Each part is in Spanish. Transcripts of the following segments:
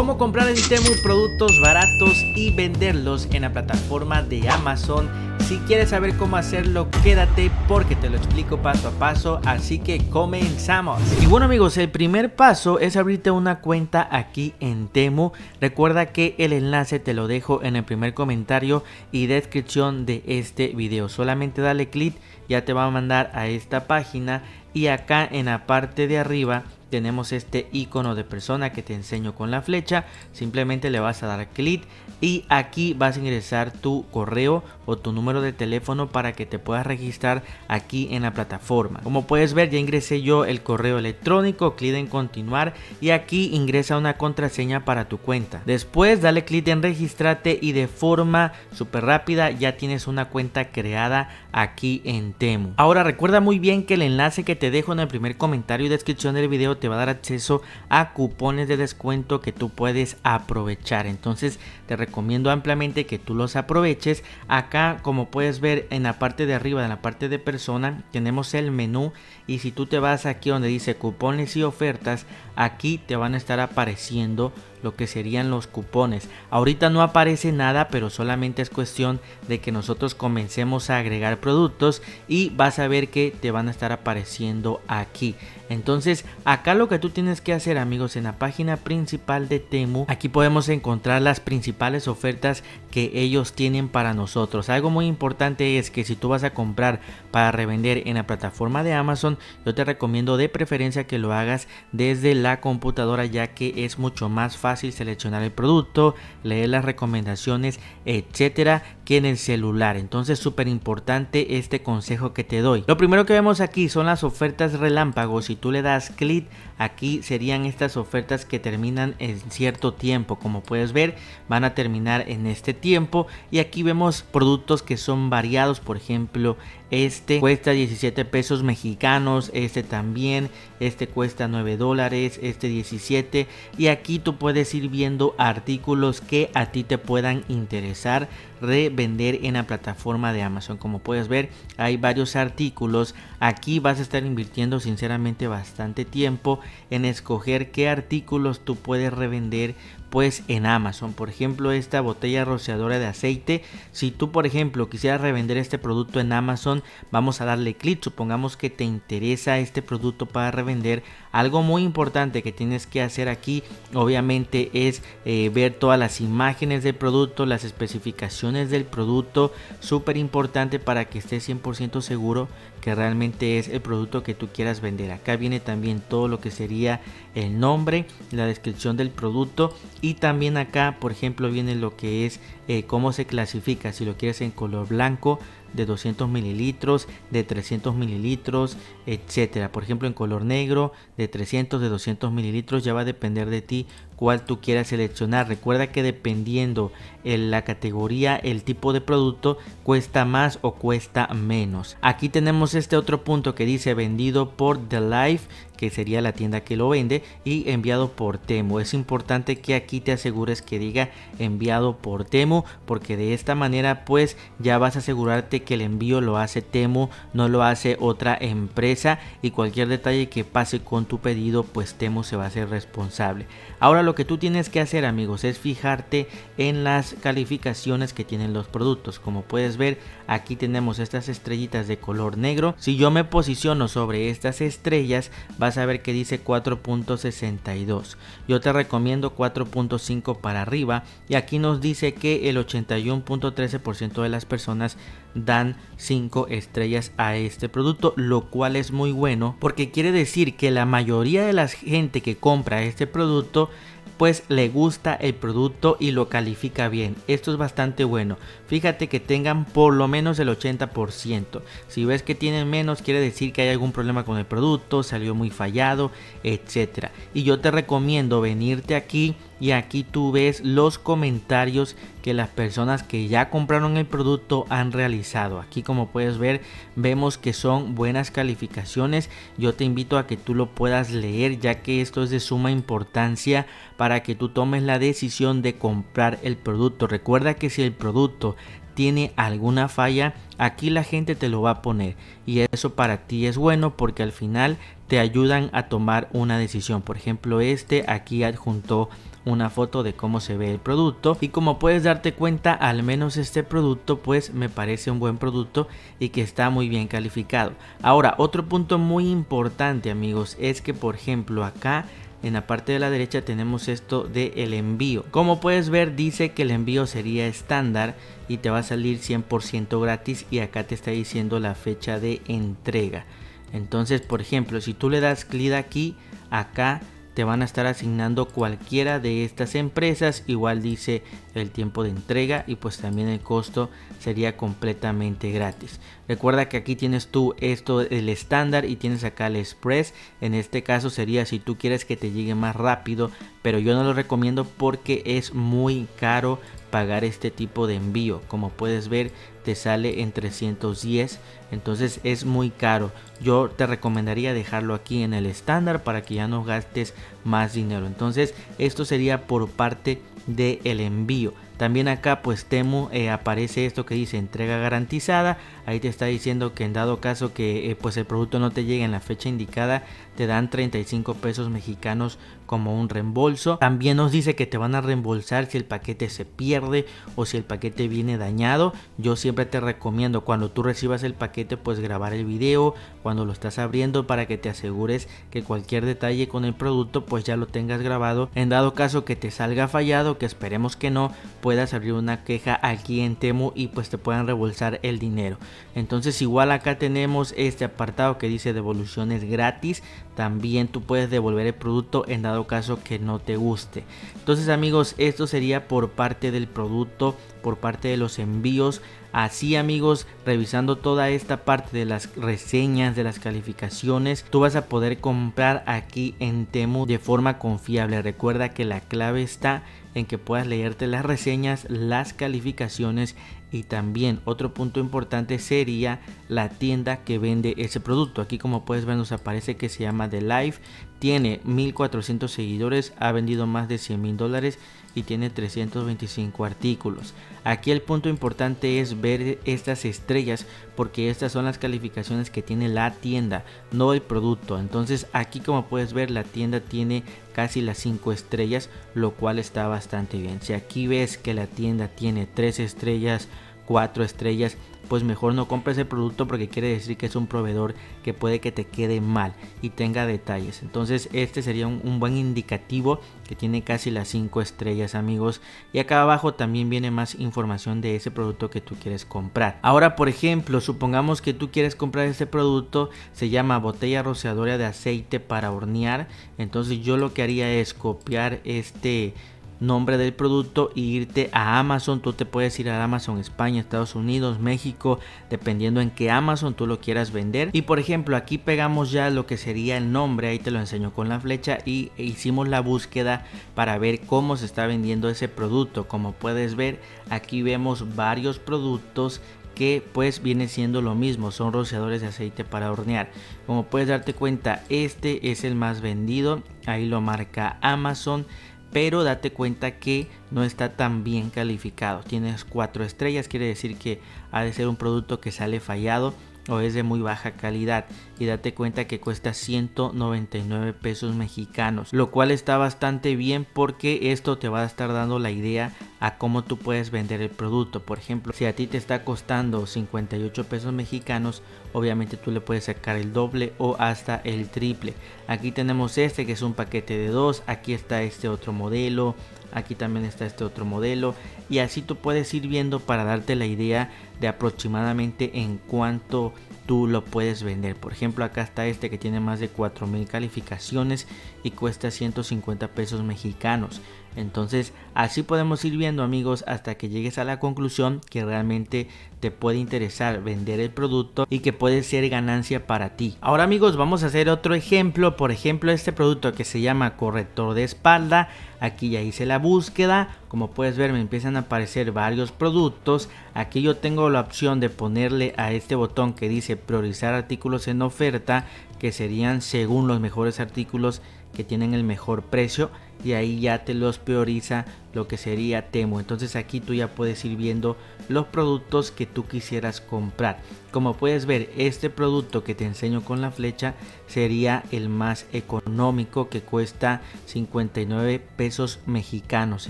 cómo comprar en Temu productos baratos y venderlos en la plataforma de Amazon. Si quieres saber cómo hacerlo, quédate porque te lo explico paso a paso, así que comenzamos. Y bueno amigos, el primer paso es abrirte una cuenta aquí en Temu. Recuerda que el enlace te lo dejo en el primer comentario y descripción de este video. Solamente dale clic, ya te va a mandar a esta página y acá en la parte de arriba tenemos este icono de persona que te enseño con la flecha. Simplemente le vas a dar clic y aquí vas a ingresar tu correo o tu número de teléfono para que te puedas registrar aquí en la plataforma. Como puedes ver, ya ingresé yo el correo electrónico, clic en continuar y aquí ingresa una contraseña para tu cuenta. Después dale clic en registrarte y de forma súper rápida ya tienes una cuenta creada aquí en Temu. Ahora recuerda muy bien que el enlace que te dejo en el primer comentario y descripción del video te va a dar acceso a cupones de descuento que tú puedes aprovechar. Entonces te recomiendo ampliamente que tú los aproveches. Acá, como puedes ver en la parte de arriba, en la parte de persona, tenemos el menú y si tú te vas aquí donde dice cupones y ofertas, aquí te van a estar apareciendo lo que serían los cupones. Ahorita no aparece nada, pero solamente es cuestión de que nosotros comencemos a agregar productos y vas a ver que te van a estar apareciendo aquí. Entonces acá lo que tú tienes que hacer amigos, en la página principal de Temu, aquí podemos encontrar las principales ofertas que ellos tienen para nosotros. Algo muy importante es que si tú vas a comprar para revender en la plataforma de Amazon, yo te recomiendo de preferencia que lo hagas desde la computadora, ya que es mucho más fácil seleccionar el producto, leer las recomendaciones, etcétera, que en el celular. Entonces súper importante este consejo que te doy. Lo primero que vemos aquí son las ofertas relámpagos. Si tú le das clic, aquí serían estas ofertas que terminan en cierto tiempo. Como puedes ver, van a terminar en este tiempo y aquí vemos productos que son variados. Por ejemplo, este cuesta 17 pesos mexicanos, este también, este cuesta 9 dólares, este 17, y aquí tú puedes ir viendo artículos que a ti te puedan interesar revender en la plataforma de Amazon. Como puedes ver, hay varios artículos. Aquí vas a estar invirtiendo sinceramente bastante tiempo en escoger qué artículos tú puedes revender pues en Amazon. Por ejemplo, esta botella rociadora de aceite, si tú por ejemplo quisieras revender este producto en Amazon, vamos a darle clic. Supongamos que te interesa este producto para revender. Algo muy importante que tienes que hacer aquí obviamente es ver todas las imágenes del producto, las especificaciones del producto. Súper importante para que estés 100% seguro que realmente es el producto que tú quieras vender. Acá viene también todo lo que sería el nombre, la descripción del producto, y también acá por ejemplo viene lo que es cómo se clasifica, si lo quieres en color blanco, de 200 mililitros, de 300 mililitros, etcétera. Por ejemplo, en color negro, de 300, de 200 mililitros, ya va a depender de ti cuál tú quieras seleccionar. Recuerda que dependiendo en la categoría, el tipo de producto, cuesta más o cuesta menos. Aquí tenemos este otro punto que dice vendido por The Life, que sería la tienda que lo vende, y enviado por Temu. Es importante que aquí te asegures que diga enviado por Temu, porque de esta manera pues ya vas a asegurarte que el envío lo hace Temu, no lo hace otra empresa, y cualquier detalle que pase con tu pedido pues Temu se va a hacer responsable. Ahora lo que tú tienes que hacer amigos es fijarte en las calificaciones que tienen los productos. Como puedes ver, aquí tenemos estas estrellitas de color negro. Si yo me posiciono sobre estas estrellas, vas a ver que dice 4.62. Yo te recomiendo 4.5 para arriba, y aquí nos dice que el 81.13% de las personas dan 5 estrellas a este producto, lo cual es muy bueno porque quiere decir que la mayoría de la gente que compra este producto pues le gusta el producto y lo califica bien. Esto es bastante bueno. Fíjate que tengan por lo menos el 80%. Si ves que tienen menos, quiere decir que hay algún problema con el producto, salió muy fallado, etcétera. Y yo te recomiendo venirte aquí y aquí tú ves los comentarios que las personas que ya compraron el producto han realizado. Aquí, como puedes ver, vemos que son buenas calificaciones. Yo te invito a que tú lo puedas leer, ya que esto es de suma importancia para que tú tomes la decisión de comprar el producto. Recuerda que si el producto tiene alguna falla, aquí la gente te lo va a poner, y eso para ti es bueno porque al final te ayudan a tomar una decisión. Por ejemplo, aquí adjuntó una foto de cómo se ve el producto, y como puedes darte cuenta, al menos este producto pues me parece un buen producto y que está muy bien calificado. Ahora, otro punto muy importante, amigos, es que por ejemplo acá en la parte de la derecha tenemos esto de el envío. Como puedes ver, dice que el envío sería estándar y te va a salir 100% gratis, y acá te está diciendo la fecha de entrega. Entonces, por ejemplo, si tú le das clic aquí, acá te van a estar asignando cualquiera de estas empresas. Igual dice el tiempo de entrega y pues también el costo sería completamente gratis. Recuerda que aquí tienes tú esto, el estándar, y tienes acá el express. En este caso sería si tú quieres que te llegue más rápido, pero yo no lo recomiendo porque es muy caro pagar este tipo de envío. Como puedes ver, te sale en 310, entonces es muy caro. Yo te recomendaría dejarlo aquí en el estándar para que ya no gastes más dinero. Entonces esto sería por parte del envío. También acá pues Temu aparece esto que dice entrega garantizada. Ahí te está diciendo que en dado caso que pues el producto no te llegue en la fecha indicada, te dan 35 pesos mexicanos como un reembolso. También nos dice que te van a reembolsar si el paquete se pierde o si el paquete viene dañado. Yo siempre te recomiendo cuando tú recibas el paquete pues grabar el video cuando lo estás abriendo, para que te asegures que cualquier detalle con el producto pues ya lo tengas grabado. En dado caso que te salga fallado, que esperemos que no, puedas abrir una queja aquí en Temu y pues te puedan reembolsar el dinero. Entonces igual acá tenemos este apartado que dice devoluciones gratis. También tú puedes devolver el producto en dado caso que no te guste. Entonces amigos, esto sería por parte del producto, por parte de los envíos. Así amigos, revisando toda esta parte de las reseñas, de las calificaciones, tú vas a poder comprar aquí en Temu de forma confiable. Recuerda que la clave está en que puedas leerte las reseñas, las calificaciones, y también otro punto importante sería la tienda que vende ese producto. Aquí como puedes ver nos aparece que se llama The Life, tiene 1400 seguidores, ha vendido más de $100,000 y tiene 325 artículos. Aquí el punto importante es ver estas estrellas, porque estas son las calificaciones que tiene la tienda, no el producto. Entonces aquí como puedes ver la tienda tiene casi las 5 estrellas, lo cual está bastante bien. Si aquí ves que la tienda tiene 3 estrellas, 4 estrellas, pues mejor no compres el producto, porque quiere decir que es un proveedor que puede que te quede mal y tenga detalles. Entonces este sería un buen indicativo que tiene casi las 5 estrellas amigos. Y acá abajo también viene más información de ese producto que tú quieres comprar. Ahora por ejemplo, supongamos que tú quieres comprar este producto, se llama botella rociadora de aceite para hornear. Entonces yo lo que haría es copiar este nombre del producto e irte a Amazon. Tú te puedes ir a Amazon España, Estados Unidos, México, dependiendo en qué Amazon tú lo quieras vender. Y por ejemplo aquí pegamos ya lo que sería el nombre, ahí te lo enseño con la flecha, y hicimos la búsqueda para ver cómo se está vendiendo ese producto. Como puedes ver, aquí vemos varios productos que pues viene siendo lo mismo, son rociadores de aceite para hornear. Como puedes darte cuenta, este es el más vendido, ahí lo marca Amazon, pero date cuenta que no está tan bien calificado. Tienes 4 estrellas, quiere decir que ha de ser un producto que sale fallado o es de muy baja calidad, y date cuenta que cuesta 199 pesos mexicanos, lo cual está bastante bien, porque esto te va a estar dando la idea a cómo tú puedes vender el producto. Por ejemplo, si a ti te está costando 58 pesos mexicanos, obviamente tú le puedes sacar el doble o hasta el triple. Aquí tenemos este que es un paquete de 2, aquí está este otro modelo, aquí también está este otro modelo, y así tú puedes ir viendo para darte la idea de aproximadamente en cuánto tú lo puedes vender. Por ejemplo, acá está este que tiene más de 4000 calificaciones y cuesta 150 pesos mexicanos. Entonces así podemos ir viendo amigos hasta que llegues a la conclusión que realmente te puede interesar vender el producto y que puede ser ganancia para ti. Ahora amigos, vamos a hacer otro ejemplo. Por ejemplo, este producto que se llama corrector de espalda. Aquí ya hice la búsqueda, como puedes ver me empiezan a aparecer varios productos. Aquí yo tengo la opción de ponerle a este botón que dice priorizar artículos en oferta, que serían según los mejores artículos que tienen el mejor precio. y ahí ya te los prioriza lo que sería Temu. Entonces aquí tú ya puedes ir viendo los productos que tú quisieras comprar. Como puedes ver, este producto que te enseño con la flecha sería el más económico, que cuesta 59 pesos mexicanos.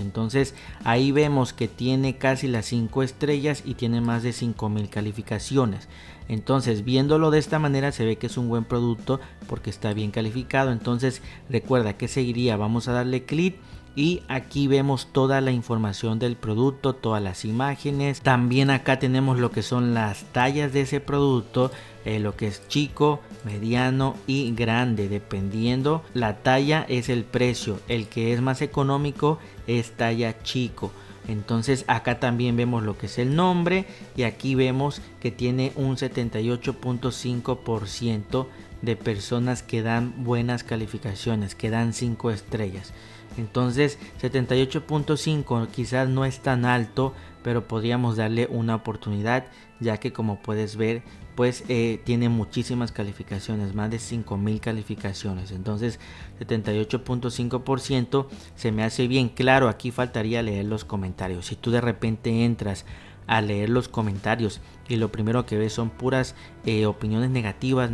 Entonces ahí vemos que tiene casi las 5 estrellas y tiene más de 5000 calificaciones. Entonces, viéndolo de esta manera, se ve que es un buen producto porque está bien calificado. Entonces recuerda que seguiría, vamos a darle clic y aquí vemos toda la información del producto, todas las imágenes. También acá tenemos lo que son las tallas de ese producto, lo que es chico, mediano y grande. Dependiendo la talla es el precio. El que es más económico es talla chico. Entonces acá también vemos lo que es el nombre y aquí vemos que tiene un 78.5% de personas que dan buenas calificaciones, que dan 5 estrellas. Entonces 78.5 quizás no es tan alto, pero podríamos darle una oportunidad, ya que como puedes ver pues tiene muchísimas calificaciones, más de 5000 calificaciones. Entonces 78.5% se me hace bien. Claro, aquí faltaría leer los comentarios. Si tú de repente entras a leer los comentarios y lo primero que ves son puras opiniones negativas,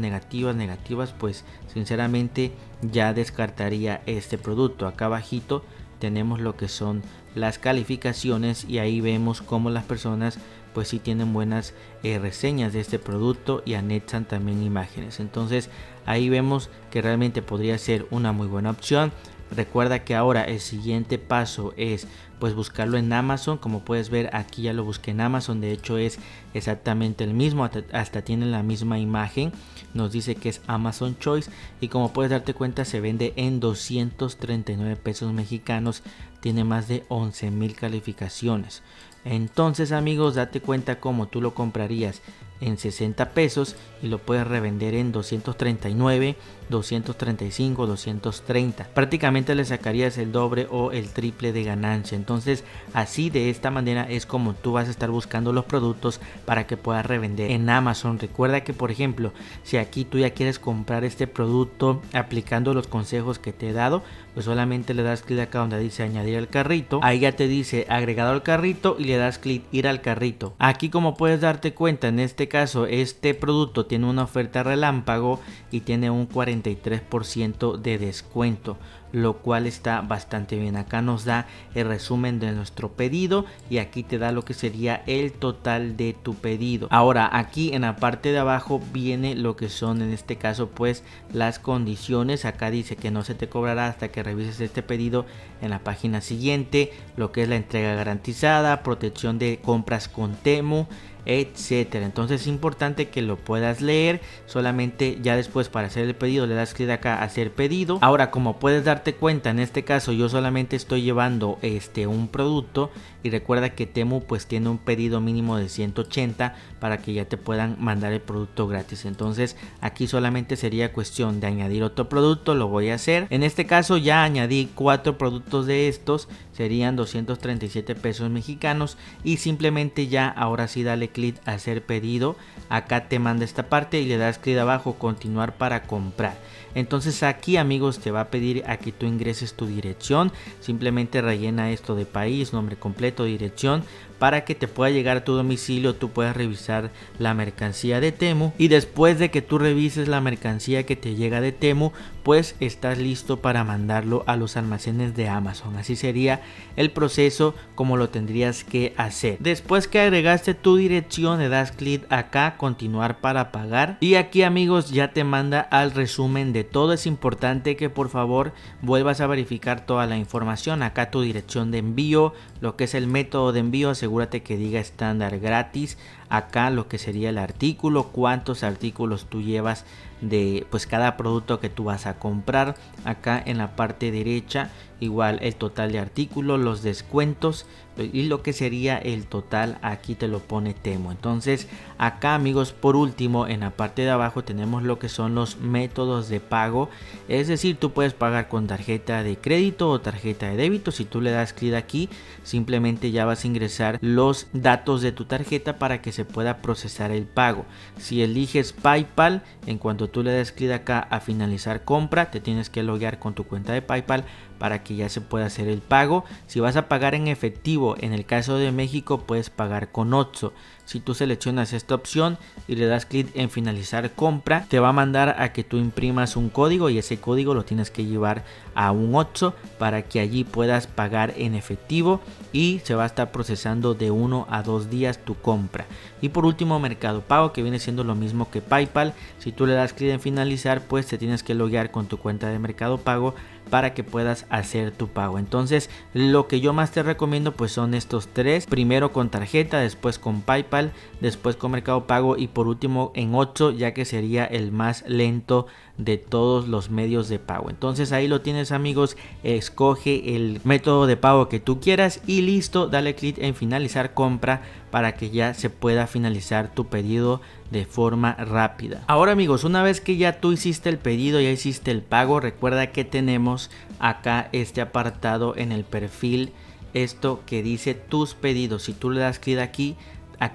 pues sinceramente ya descartaría este producto. Acá abajito tenemos lo que son las calificaciones y ahí vemos cómo las personas pues sí tienen buenas reseñas de este producto y anexan también imágenes. Entonces ahí vemos que realmente podría ser una muy buena opción. Recuerda que ahora el siguiente paso es pues buscarlo en Amazon. Como puedes ver, aquí ya lo busqué en Amazon. De hecho es exactamente el mismo, hasta tiene la misma imagen. Nos dice que es Amazon Choice y como puedes darte cuenta se vende en 239 pesos mexicanos. Tiene más de 11,000 calificaciones. Entonces amigos, date cuenta cómo tú lo comprarías en 60 pesos y lo puedes revender en 239, 235, 230. Prácticamente le sacarías el doble o el triple de ganancia. Entonces así, de esta manera es como tú vas a estar buscando los productos para que puedas revender en Amazon. Recuerda que por ejemplo, si aquí tú ya quieres comprar este producto aplicando los consejos que te he dado, pues solamente le das clic acá donde dice añadir al carrito. Ahí ya te dice agregado al carrito y le das clic ir al carrito. Aquí como puedes darte cuenta, en este caso este producto tiene una oferta relámpago y tiene un 43% de descuento, lo cual está bastante bien. Acá nos da el resumen de nuestro pedido y aquí te da lo que sería el total de tu pedido. Ahora aquí en la parte de abajo viene lo que son en este caso pues las condiciones. Acá dice que no se te cobrará hasta que revises este pedido en la página siguiente, lo que es la entrega garantizada, protección de compras con Temu, etcétera. Entonces es importante que lo puedas leer. Solamente ya después, para hacer el pedido, le das clic acá hacer pedido. Ahora, como puedes darte cuenta, en este caso yo solamente estoy llevando un producto y recuerda que Temu pues tiene un pedido mínimo de 180 para que ya te puedan mandar el producto gratis. Entonces aquí solamente sería cuestión de añadir otro producto. Lo voy a hacer. En este caso ya añadí 4 productos de estos, serían 237 pesos mexicanos y simplemente ya ahora sí dale clic a hacer pedido. Acá te manda esta parte y le das clic abajo continuar para comprar. Entonces aquí amigos te va a pedir a que tú ingreses tu dirección. Simplemente rellena esto de país, nombre completo, dirección, para que te pueda llegar a tu domicilio. Tú puedas revisar la mercancía de Temu y después de que tú revises la mercancía que te llega de Temu, pues estás listo para mandarlo a los almacenes de Amazon. Así sería el proceso como lo tendrías que hacer. Después que agregaste tu dirección, le das clic acá continuar para pagar y aquí amigos ya te manda al resumen de todo. Es importante que por favor vuelvas a verificar toda la información. Acá tu dirección de envío, lo que es el método de envío, asegúrate que diga estándar gratis. Acá lo que sería el artículo, cuántos artículos tú llevas de pues cada producto que tú vas a comprar. Acá en la parte derecha igual el total de artículos, los descuentos y lo que sería el total, aquí te lo pone Temu. Entonces acá amigos, por último en la parte de abajo tenemos lo que son los métodos de pago, es decir, tú puedes pagar con tarjeta de crédito o tarjeta de débito. Si tú le das clic aquí, simplemente ya vas a ingresar los datos de tu tarjeta para que se pueda procesar el pago. Si eliges PayPal, en cuanto cuando tú le des clic acá a finalizar compra, te tienes que loguear con tu cuenta de PayPal para que ya se pueda hacer el pago. Si vas a pagar en efectivo, en el caso de México, puedes pagar con OXXO. Si tú seleccionas esta opción y le das clic en finalizar compra, te va a mandar a que tú imprimas un código y ese código lo tienes que llevar a un OXXO para que allí puedas pagar en efectivo y se va a estar procesando de 1 a 2 días tu compra. Y por último, Mercado Pago, que viene siendo lo mismo que PayPal. Si tú le das clic en finalizar, pues te tienes que loguear con tu cuenta de Mercado Pago para que puedas hacer tu pago. Entonces, lo que yo más te recomiendo pues son estos tres: primero con tarjeta, después con PayPal, después con Mercado Pago y por último en OXXO, ya que sería el más lento de todos los medios de pago. Entonces ahí lo tienes, amigos. Escoge el método de pago que tú quieras y listo, dale clic en finalizar compra para que ya se pueda finalizar tu pedido de forma rápida. Ahora, amigos, una vez que ya tú hiciste el pedido, ya hiciste el pago, recuerda que tenemos acá este apartado en el perfil, esto que dice tus pedidos. Si tú le das clic aquí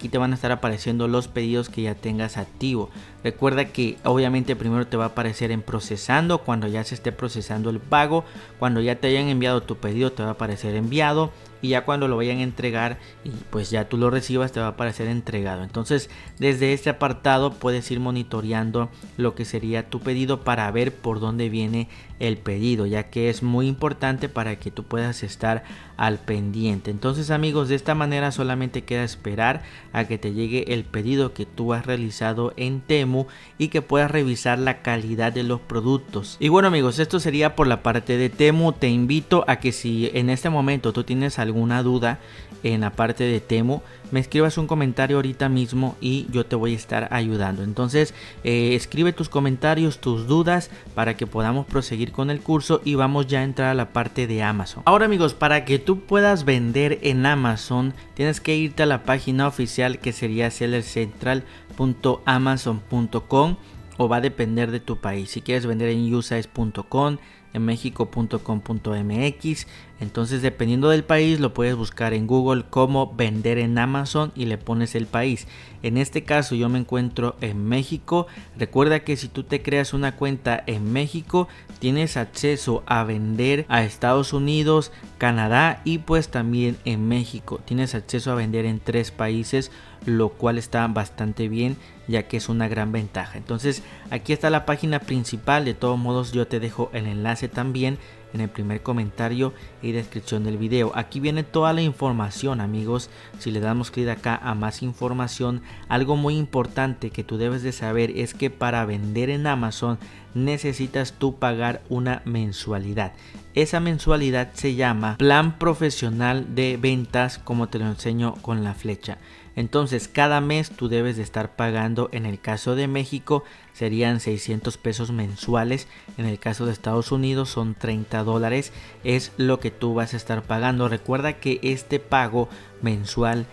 te van a estar apareciendo los pedidos que ya tengas activo. Recuerda que obviamente primero te va a aparecer en procesando, cuando ya se esté procesando el pago. Cuando ya te hayan enviado tu pedido te va a aparecer enviado, y ya cuando lo vayan a entregar y pues ya tú lo recibas te va a aparecer entregado. Entonces desde este apartado puedes ir monitoreando lo que sería tu pedido para ver por dónde viene el pedido, ya que es muy importante para que tú puedas estar al pendiente. Entonces, amigos, de esta manera solamente queda esperar a que te llegue el pedido que tú has realizado en Temu y que puedas revisar la calidad de los productos. Y bueno, amigos, esto sería por la parte de Temu. Te invito a que si en este momento tú tienes alguna duda en la parte de Temu, me escribas un comentario ahorita mismo y yo te voy a estar ayudando. Entonces escribe tus comentarios, tus dudas, para que podamos proseguir con el curso y vamos ya a entrar a la parte de Amazon. Ahora, amigos, para que tú puedas vender en Amazon tienes que irte a la página oficial, que sería sellercentral.amazon.com, o va a depender de tu país. Si quieres vender en USA.com, en México.com.mx, entonces dependiendo del país lo puedes buscar en Google como vender en Amazon y le pones el país. En este caso yo me encuentro en México. Recuerda que si tú te creas una cuenta en México tienes acceso a vender a Estados Unidos, Canadá y pues también en México. Tienes acceso a vender en 3 países, lo cual está bastante bien, ya que es una gran ventaja. Entonces aquí está la página principal. De todos modos yo te dejo el enlace también en el primer comentario y descripción del video. Aquí viene toda la información, amigos. Si le damos clic acá a más información, algo muy importante que tú debes de saber es que para vender en Amazon necesitas tú pagar una mensualidad. Esa mensualidad se llama Plan Profesional de Ventas, como te lo enseño con la flecha. Entonces cada mes tú debes de estar pagando. En el caso de México serían 600 pesos mensuales. En el caso de Estados Unidos son $30. Es lo que tú vas a estar pagando. Recuerda que este pago mensual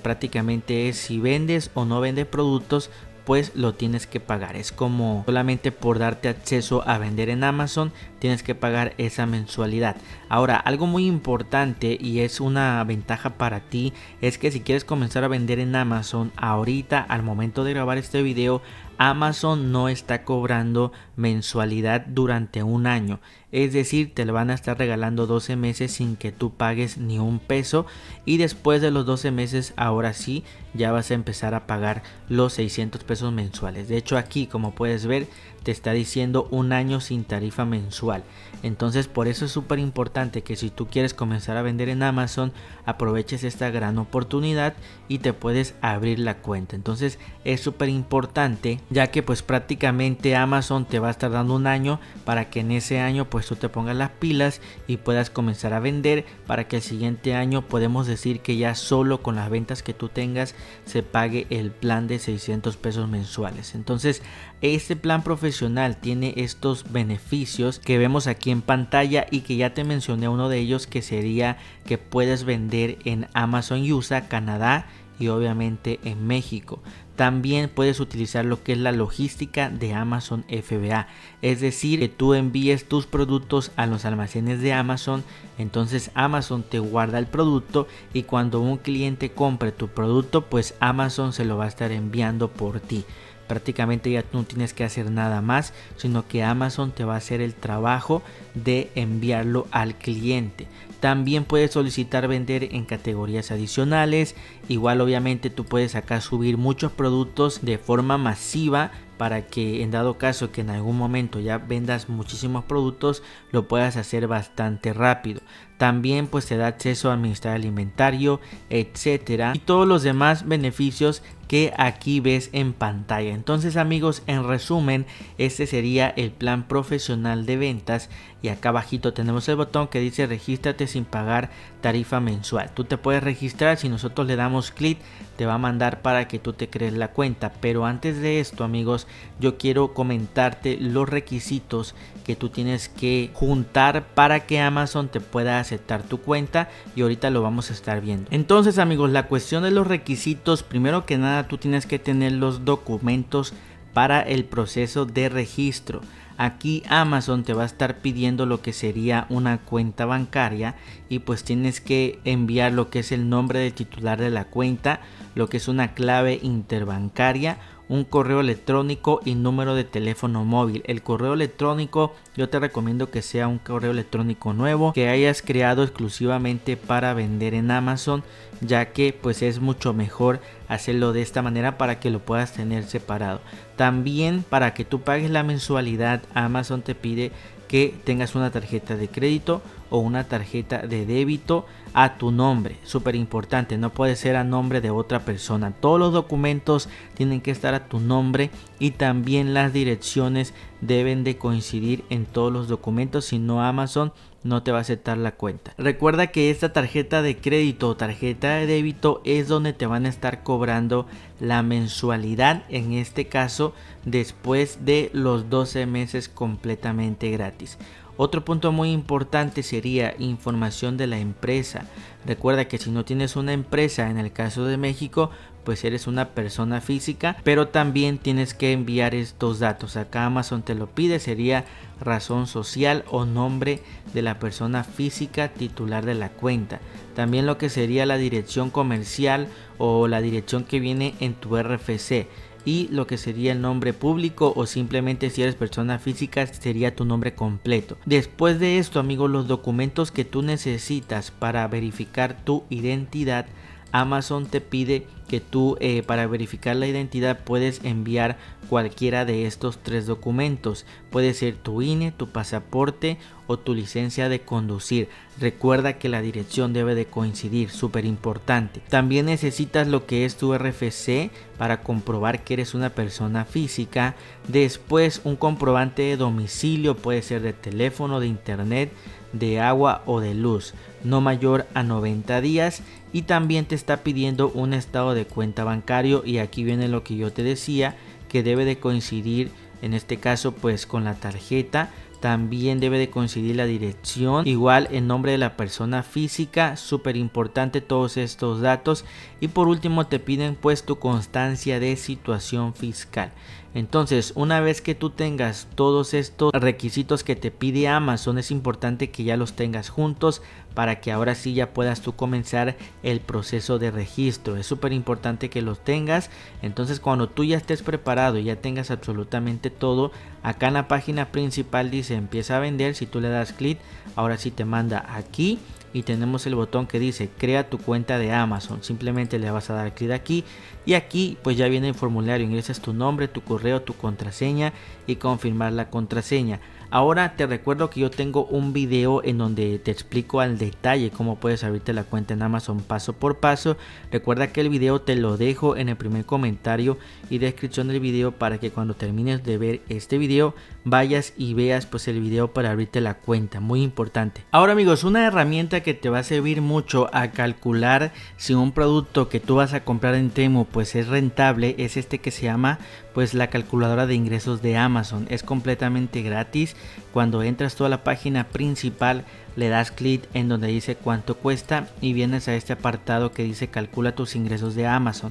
prácticamente es si vendes o no vendes productos, pues lo tienes que pagar. Es como solamente por darte acceso a vender en Amazon tienes que pagar esa mensualidad. Ahora, algo muy importante y es una ventaja para ti es que si quieres comenzar a vender en Amazon ahorita, al momento de grabar este video, Amazon no está cobrando mensualidad durante un año. Es decir, te lo van a estar regalando 12 meses sin que tú pagues ni un peso, y después de los 12 meses ahora sí ya vas a empezar a pagar los 600 pesos mensuales. De hecho, aquí como puedes ver te está diciendo un año sin tarifa mensual. Entonces por eso es súper importante que si tú quieres comenzar a vender en Amazon, aproveches esta gran oportunidad y te puedes abrir la cuenta. Entonces es súper importante, ya que pues prácticamente Amazon te va a estar dando un año para que en ese año pues tú te pongas las pilas y puedas comenzar a vender, para que el siguiente año podemos decir que ya solo con las ventas que tú tengas se pague el plan de 600 pesos mensuales. Entonces este plan profesional tiene estos beneficios que vemos aquí en pantalla y que ya te mencioné uno de ellos, que sería que puedes vender en Amazon USA, Canadá y obviamente en México. También puedes utilizar lo que es la logística de Amazon FBA, es decir, que tú envíes tus productos a los almacenes de Amazon. Entonces Amazon te guarda el producto y cuando un cliente compre tu producto, pues Amazon se lo va a estar enviando por ti. prácticamente ya no tienes que hacer nada más, sino que Amazon te va a hacer el trabajo de enviarlo al cliente. También puedes solicitar vender en categorías adicionales. Igual obviamente tú puedes acá subir muchos productos de forma masiva para que en dado caso que en algún momento ya vendas muchísimos productos, lo puedas hacer bastante rápido. También pues te da acceso a administrar el inventario, etcétera, y todos los demás beneficios que aquí ves en pantalla. Entonces amigos, en resumen, este sería el plan profesional de ventas, y acá abajito tenemos el botón que dice regístrate sin pagar tarifa mensual. Tú te puedes registrar, si nosotros le damos clic te va a mandar para que tú te crees la cuenta, pero antes de esto amigos, yo quiero comentarte los requisitos que tú tienes que juntar para que Amazon te pueda aceptar tu cuenta, y ahorita lo vamos a estar viendo. Entonces amigos, la cuestión de los requisitos, primero que nada tú tienes que tener los documentos para el proceso de registro. Aquí Amazon te va a estar pidiendo lo que sería una cuenta bancaria, y pues tienes que enviar lo que es el nombre del titular de la cuenta, lo que es una clave interbancaria, un correo electrónico y número de teléfono móvil. El correo electrónico yo te recomiendo que sea un correo electrónico nuevo que hayas creado exclusivamente para vender en Amazon, ya que pues es mucho mejor hacerlo de esta manera para que lo puedas tener separado. También para que tú pagues la mensualidad, Amazon te pide que tengas una tarjeta de crédito o una tarjeta de débito a tu nombre. Súper importante, no puede ser a nombre de otra persona. Todos los documentos tienen que estar a tu nombre, y también las direcciones deben de coincidir en todos los documentos, si no Amazon no te va a aceptar la cuenta. Recuerda que esta tarjeta de crédito o tarjeta de débito es donde te van a estar cobrando la mensualidad, en este caso después de los 12 meses completamente gratis. Otro punto muy importante sería información de la empresa. Recuerda que si no tienes una empresa, en el caso de México, pues eres una persona física, pero también tienes que enviar estos datos. Acá Amazon te lo pide, sería razón social o nombre de la persona física titular de la cuenta. También lo que sería la dirección comercial o la dirección que viene en tu RFC, y lo que sería el nombre público, o simplemente si eres persona física sería tu nombre completo. Después de esto amigos, los documentos que tú necesitas para verificar tu identidad, Amazon te pide que tú para verificar la identidad puedes enviar cualquiera de estos 3 documentos. Puede ser tu INE, tu pasaporte o tu licencia de conducir. Recuerda que la dirección debe de coincidir, súper importante. También necesitas lo que es tu RFC para comprobar que eres una persona física. Después un comprobante de domicilio, puede ser de teléfono, de internet, de agua o de luz, no mayor a 90 días, y también te está pidiendo un estado de cuenta bancario, y aquí viene lo que yo te decía, que debe de coincidir en este caso pues con la tarjeta. También debe de coincidir la dirección, igual el nombre de la persona física, súper importante todos estos datos. Y por último te piden pues tu constancia de situación fiscal. Entonces una vez que tú tengas todos estos requisitos que te pide Amazon, es importante que ya los tengas juntos para que ahora sí ya puedas tú comenzar el proceso de registro. Es súper importante que los tengas. Entonces cuando tú ya estés preparado y ya tengas absolutamente todo, acá en la página principal dice empieza a vender. Si tú le das clic, ahora sí te manda aquí y tenemos el botón que dice crea tu cuenta de Amazon. Simplemente le vas a dar clic aquí, y aquí pues ya viene el formulario. Ingresas tu nombre, tu correo, tu contraseña y confirmar la contraseña. Ahora te recuerdo que yo tengo un video en donde te explico al detalle cómo puedes abrirte la cuenta en Amazon paso por paso. Recuerda que el video te lo dejo en el primer comentario y descripción del video, para que cuando termines de ver este video vayas y veas pues el video para abrirte la cuenta, muy importante. Ahora amigos, una herramienta que te va a servir mucho a calcular si un producto que tú vas a comprar en Temu pues es rentable, es este que se llama pues la calculadora de ingresos de Amazon. Es completamente gratis. Cuando entras tú a la página principal, le das clic en donde dice cuánto cuesta y vienes a este apartado que dice calcula tus ingresos de Amazon.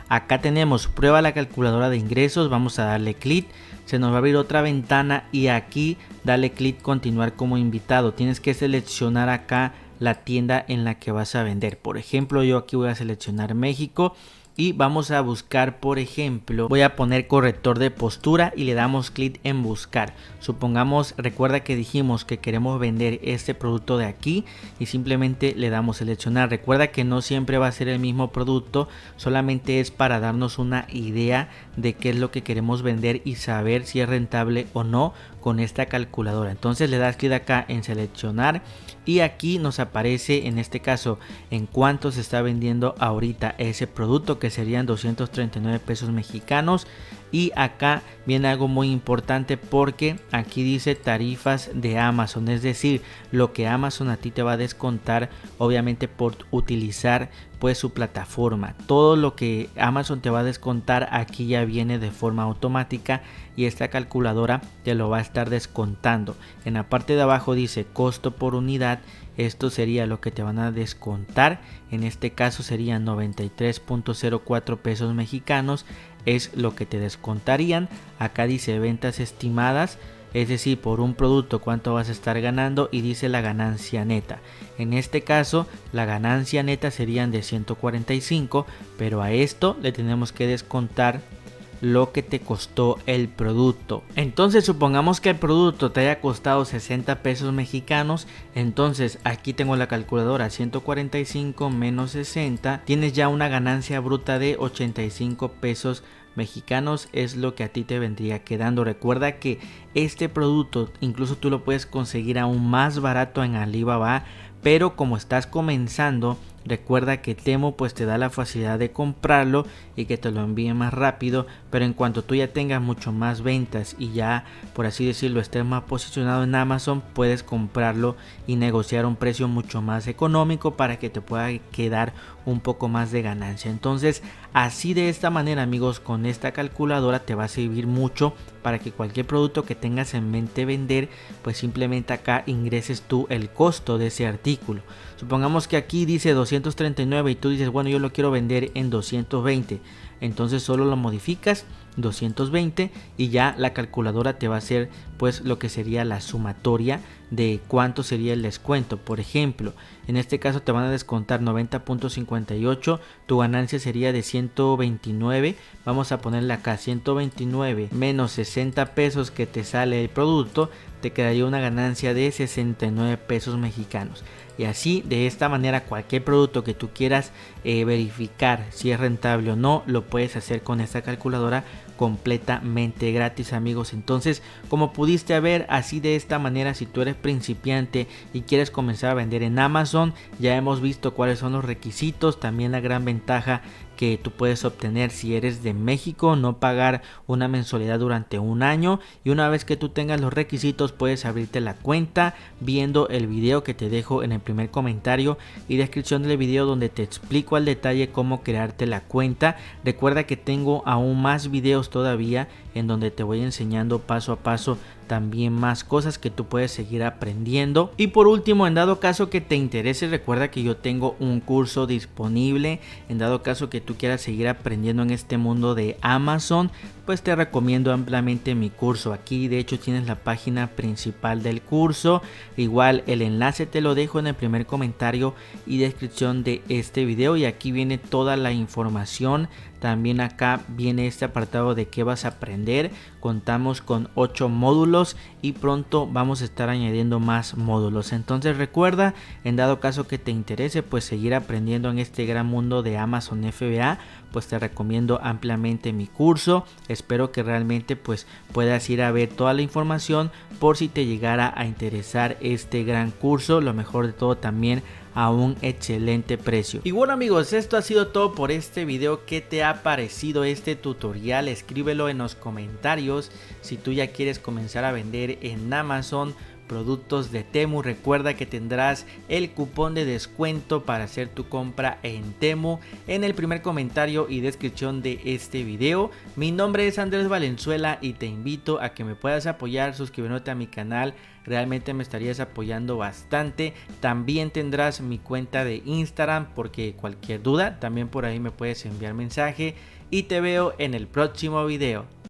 Acá tenemos prueba la calculadora de ingresos, vamos a darle clic, se nos va a abrir otra ventana y aquí dale clic continuar como invitado. Tienes que seleccionar acá la tienda en la que vas a vender. Por ejemplo, yo aquí voy a seleccionar México y vamos a buscar, por ejemplo, voy a poner corrector de postura y le damos clic en buscar. Supongamos, recuerda que dijimos que queremos vender este producto de aquí y simplemente le damos seleccionar. Recuerda que no siempre va a ser el mismo producto, solamente es para darnos una idea de qué es lo que queremos vender y saber si es rentable o no con esta calculadora. Entonces le das clic acá en seleccionar y aquí nos aparece en este caso en cuánto se está vendiendo ahorita ese producto, que serían 239 pesos mexicanos. Y acá viene algo muy importante porque aquí dice tarifas de Amazon, es decir, lo que Amazon a ti te va a descontar obviamente por utilizar pues su plataforma. Todo lo que Amazon te va a descontar aquí ya viene de forma automática y esta calculadora te lo va a estar descontando. En la parte de abajo dice costo por unidad. Esto sería lo que te van a descontar. En este caso serían 93.04 pesos mexicanos. Es lo que te descontarían. Acá dice ventas estimadas. Es decir, por un producto cuánto vas a estar ganando y dice la ganancia neta. En este caso la ganancia neta serían de 145, pero a esto le tenemos que descontar lo que te costó el producto. Entonces supongamos que el producto te haya costado 60 pesos mexicanos. Entonces aquí tengo la calculadora, 145 menos 60, tienes ya una ganancia bruta de 85 pesos mexicanos, es lo que a ti te vendría quedando. Recuerda que este producto incluso tú lo puedes conseguir aún más barato en Alibaba, pero como estás comenzando, recuerda que Temu pues te da la facilidad de comprarlo y que te lo envíe más rápido, pero en cuanto tú ya tengas mucho más ventas y ya por así decirlo estés más posicionado en Amazon, puedes comprarlo y negociar un precio mucho más económico para que te pueda quedar un poco más de ganancia. Entonces así de esta manera amigos, con esta calculadora te va a servir mucho para que cualquier producto que tengas en mente vender, pues simplemente acá ingreses tú el costo de ese artículo. Supongamos que aquí dice 239 y tú dices, bueno, yo lo quiero vender en 220. Entonces solo lo modificas 220 y ya la calculadora te va a hacer pues lo que sería la sumatoria de cuánto sería el descuento. Por ejemplo, en este caso te van a descontar 90.58, tu ganancia sería de 129. Vamos a ponerle acá 129 menos 60 pesos que te sale el producto, te quedaría una ganancia de 69 pesos mexicanos. Y así de esta manera cualquier producto que tú quieras verificar si es rentable o no, lo puedes hacer con esta calculadora completamente gratis amigos. Entonces como pudiste ver, así de esta manera, si tú eres principiante y quieres comenzar a vender en Amazon, ya hemos visto cuáles son los requisitos. También la gran ventaja que tú puedes obtener si eres de México, no pagar una mensualidad durante un año, y una vez que tú tengas los requisitos puedes abrirte la cuenta viendo el video que te dejo en el primer comentario y descripción del video, donde te explico al detalle cómo crearte la cuenta. Recuerda que tengo aún más videos todavía en donde te voy enseñando paso a paso también más cosas que tú puedes seguir aprendiendo. Y por último, en dado caso que te interese, recuerda que yo tengo un curso disponible. En dado caso que tú quieras seguir aprendiendo en este mundo de Amazon, pues te recomiendo ampliamente mi curso. Aquí de hecho tienes la página principal del curso, igual el enlace te lo dejo en el primer comentario y descripción de este video, y aquí viene toda la información. También acá viene este apartado de qué vas a aprender. Contamos con 8 módulos y pronto vamos a estar añadiendo más módulos. Entonces recuerda, en dado caso que te interese pues seguir aprendiendo en este gran mundo de Amazon FBA, pues te recomiendo ampliamente mi curso. Espero que realmente pues puedas ir a ver toda la información por si te llegara a interesar este gran curso. Lo mejor de todo, también a un excelente precio. Y bueno amigos, esto ha sido todo por este video. ¿Qué te ha parecido este tutorial? Escríbelo en los comentarios. Si tú ya quieres comenzar a vender en Amazon productos de Temu, recuerda que tendrás el cupón de descuento para hacer tu compra en Temu en el primer comentario y descripción de este video. Mi nombre es Andrés Valenzuela y te invito a que me puedas apoyar suscribiéndote a mi canal. Realmente me estarías apoyando bastante. También tendrás mi cuenta de Instagram, porque cualquier duda también por ahí me puedes enviar mensaje, y te veo en el próximo video.